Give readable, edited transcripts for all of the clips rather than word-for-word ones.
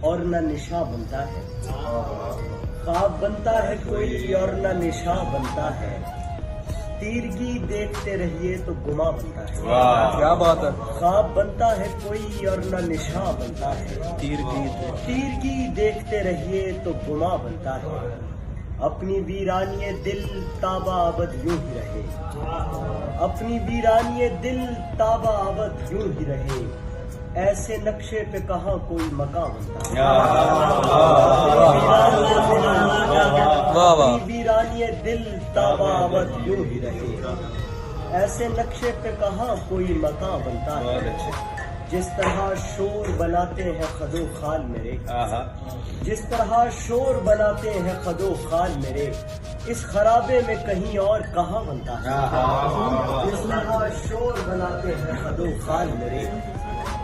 اور نہ نشاں بنتا ہے، خواب بنتا ہے کوئی اور نہ نشاں بنتا ہے، تیرگی دیکھتے رہیے تو گما بنتا ہے۔ کیا بات ہے! خواب بنتا ہے کوئی اور نہ نشاں بنتا ہے، تیرگی دیکھتے رہیے تو گما بنتا ہے، اپنی ویرانی دل تابہ ابد یوں ہی رہے، اپنی ویرانی دل تابہ ابد یوں ہی رہے، ایسے نقشے پہ کہاں کوئی مکان بنتا ہے۔ اپنی ویرانی دل تابہ ابد یوں ہی رہے، ایسے نقشے پہ کہاں کوئی مکان بنتا ہے۔ جس طرح شور بناتے ہیں خد و خال میرے، جس طرح شور بناتے ہیں خد و خال میرے، اس خرابے میں کہیں اور کہاں بنتا ہے۔ جس طرح شور بناتے ہیں خد و خال میرے،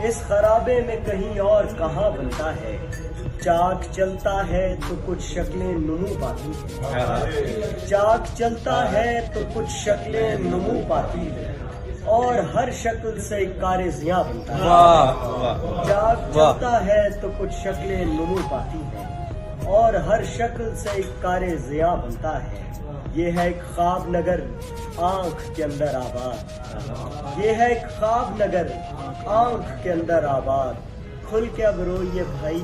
اس خرابے میں کہیں اور کہاں بنتا ہے۔ چاک چلتا ہے تو کچھ شکلیں نمو پاتی ہیں، چاک چلتا ہے تو کچھ شکلیں نمو پاتی ہیں، اور ہر شکل سے ایک کار ضیاء بنتا ہے۔ چاک چلتا ہے تو کچھ شکلیں نمو پاتی ہیں، اور ہر شکل سے ایک کار ضیاء بنتا ہے۔ یہ ہے ایک خواب نگر آنکھ کے اندر آباد، یہ ہے ایک خواب نگر آنکھ کے اندر آباد، کھل کے اب روئیے بھائی۔